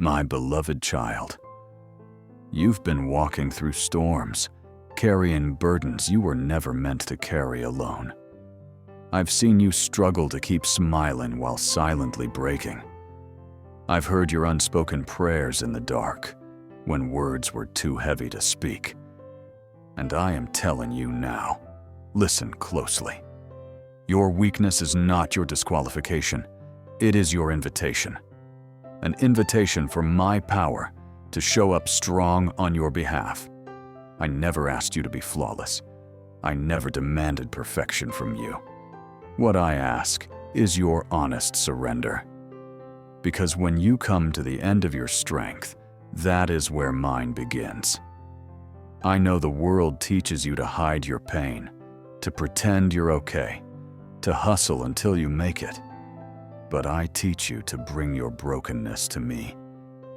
My beloved child, you've been walking through storms, carrying burdens you were never meant to carry alone. I've seen you struggle to keep smiling while silently breaking. I've heard your unspoken prayers in the dark, when words were too heavy to speak. And I am telling you now, listen closely. Your weakness is not your disqualification. It is your invitation. An invitation for my power to show up strong on your behalf. I never asked you to be flawless. I never demanded perfection from you. What I ask is your honest surrender. Because when you come to the end of your strength, that is where mine begins. I know the world teaches you to hide your pain, to pretend you're okay, to hustle until you make it. But I teach you to bring your brokenness to me.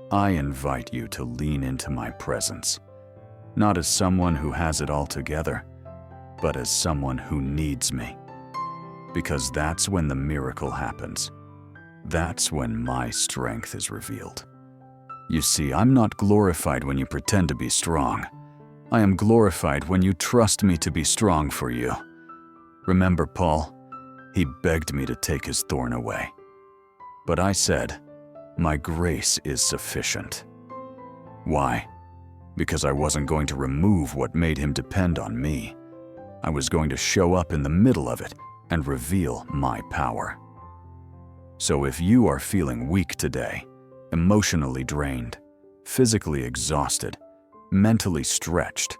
I invite you to lean into my presence, not as someone who has it all together, but as someone who needs me. Because that's when the miracle happens. That's when my strength is revealed. You see, I'm not glorified when you pretend to be strong. I am glorified when you trust me to be strong for you. Remember Paul? He begged me to take his thorn away. But I said, my grace is sufficient. Why? Because I wasn't going to remove what made him depend on me. I was going to show up in the middle of it and reveal my power. So if you are feeling weak today, emotionally drained, physically exhausted, mentally stretched,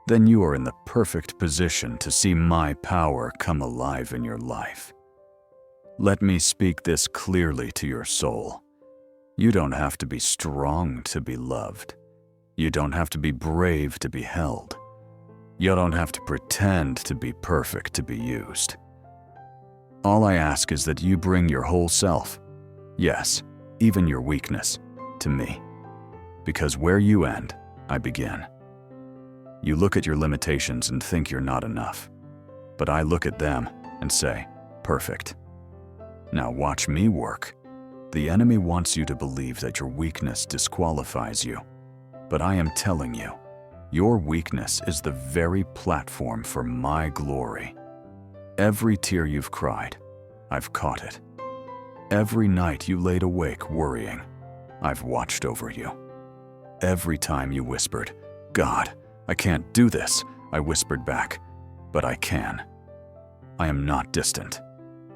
then you are in the perfect position to see my power come alive in your life. Let me speak this clearly to your soul. You don't have to be strong to be loved. You don't have to be brave to be held. You don't have to pretend to be perfect to be used. All I ask is that you bring your whole self, yes, even your weakness, to me. Because where you end, I begin. You look at your limitations and think you're not enough. But I look at them and say, perfect. Now watch me work. The enemy wants you to believe that your weakness disqualifies you. But I am telling you, your weakness is the very platform for my glory. Every tear you've cried, I've caught it. Every night you laid awake worrying, I've watched over you. Every time you whispered, God, I can't do this, I whispered back, but I can. I am not distant.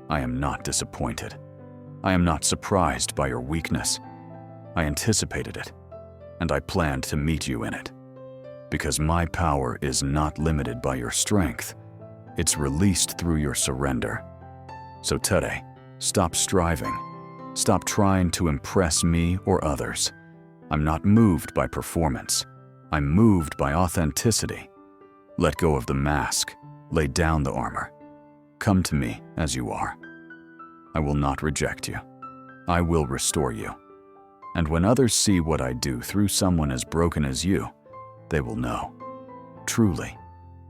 I am not disappointed. I am not surprised by your weakness. I anticipated it, and I planned to meet you in it. Because my power is not limited by your strength. It's released through your surrender. So today, stop striving. Stop trying to impress me or others. I'm not moved by performance. I'm moved by authenticity. Let go of the mask. Lay down the armor. Come to me as you are. I will not reject you. I will restore you. And when others see what I do through someone as broken as you, they will know. Truly,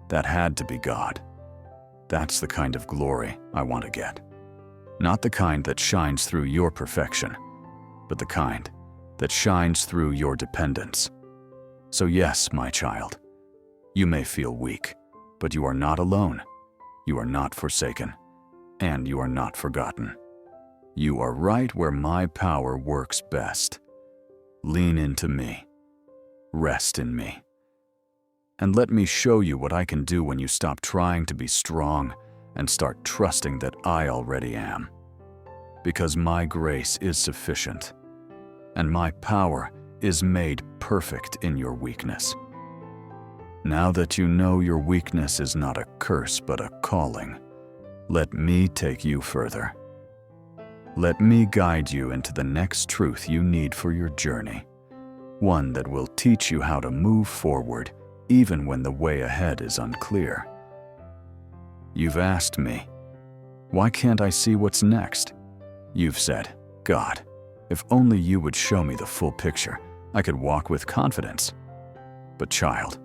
that had to be God. That's the kind of glory I want to get. Not the kind that shines through your perfection, but the kind that shines through your dependence. So yes, my child, you may feel weak, but you are not alone. You are not forsaken, and you are not forgotten. You are right where my power works best. Lean into me. Rest in me. And let me show you what I can do when you stop trying to be strong and start trusting that I already am. Because my grace is sufficient, and my power is made perfect in your weakness. Now that you know your weakness is not a curse but a calling, let me take you further. Let me guide you into the next truth you need for your journey, one that will teach you how to move forward even when the way ahead is unclear. You've asked me, why can't I see what's next? You've said, God, if only you would show me the full picture, I could walk with confidence. But child,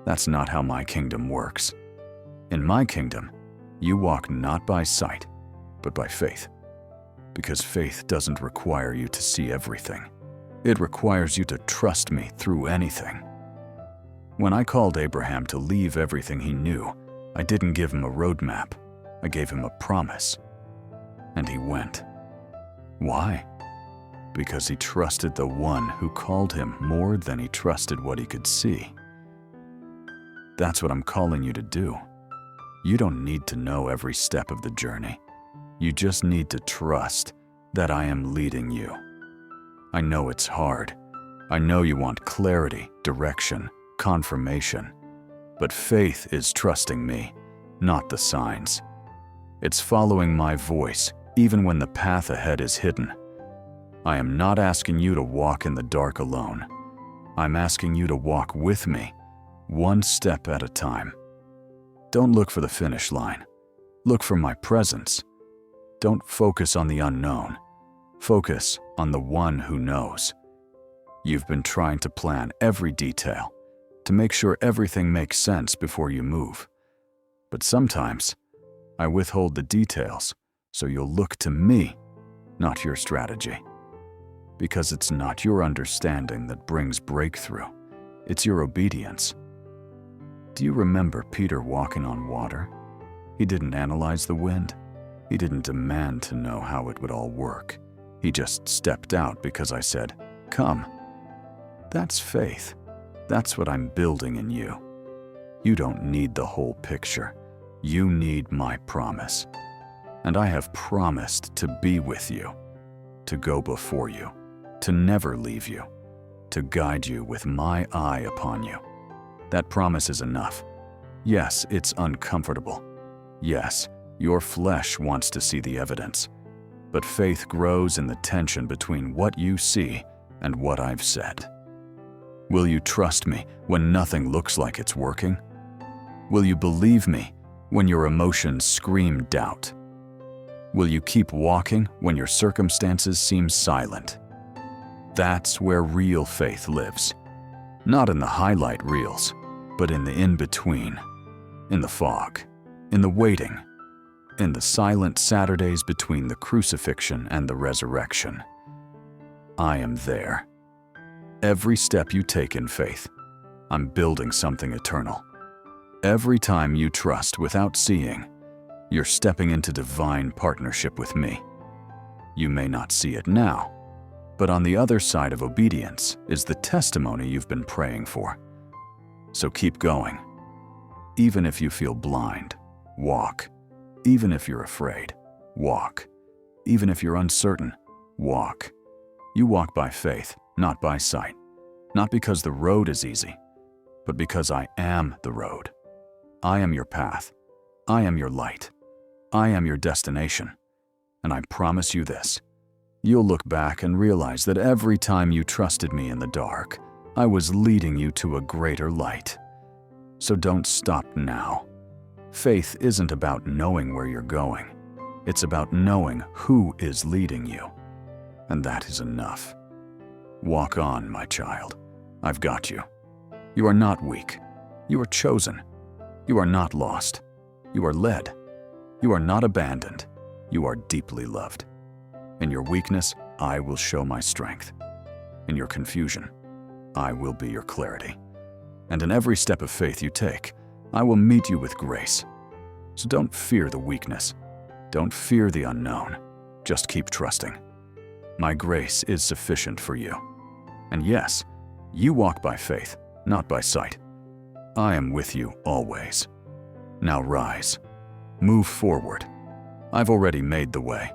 that's not how my kingdom works. In my kingdom, you walk not by sight, but by faith. Because faith doesn't require you to see everything. It requires you to trust me through anything. When I called Abraham to leave everything he knew, I didn't give him a roadmap. I gave him a promise. And he went. Why? Because he trusted the one who called him more than he trusted what he could see. That's what I'm calling you to do. You don't need to know every step of the journey. You just need to trust that I am leading you. I know it's hard. I know you want clarity, direction, confirmation. But faith is trusting me, not the signs. It's following my voice, even when the path ahead is hidden. I am not asking you to walk in the dark alone. I'm asking you to walk with me, one step at a time. Don't look for the finish line. Look for my presence. Don't focus on the unknown. Focus on the one who knows. You've been trying to plan every detail, to make sure everything makes sense before you move. But sometimes, I withhold the details so you'll look to me, not your strategy. Because it's not your understanding that brings breakthrough, it's your obedience. Do you remember Peter walking on water? He didn't analyze the wind. He didn't demand to know how it would all work. He just stepped out because I said, "Come." That's faith. That's what I'm building in you. You don't need the whole picture. You need my promise. And I have promised to be with you, to go before you, to never leave you, to guide you with my eye upon you. That promise is enough. Yes, it's uncomfortable. Yes, your flesh wants to see the evidence. But faith grows in the tension between what you see and what I've said. Will you trust me when nothing looks like it's working? Will you believe me when your emotions scream doubt? Will you keep walking when your circumstances seem silent? That's where real faith lives. Not in the highlight reels, but in the in-between, in the fog, in the waiting, in the silent Saturdays between the crucifixion and the resurrection. I am there. Every step you take in faith, I'm building something eternal. Every time you trust without seeing, you're stepping into divine partnership with me. You may not see it now, but on the other side of obedience is the testimony you've been praying for. So keep going. Even if you feel blind, walk. Even if you're afraid, walk. Even if you're uncertain, walk. You walk by faith, not by sight. Not because the road is easy, but because I am the road. I am your path. I am your light. I am your destination. And I promise you this. You'll look back and realize that every time you trusted me in the dark, I was leading you to a greater light. So don't stop now. Faith isn't about knowing where you're going. It's about knowing who is leading you. And that is enough. Walk on, my child. I've got you. You are not weak. You are chosen. You are not lost. You are led. You are not abandoned. You are deeply loved. In your weakness, I will show my strength. In your confusion, I will be your clarity. And in every step of faith you take, I will meet you with grace. So don't fear the weakness. Don't fear the unknown. Just keep trusting. My grace is sufficient for you. And yes, you walk by faith, not by sight. I am with you always. Now rise. Move forward. I've already made the way.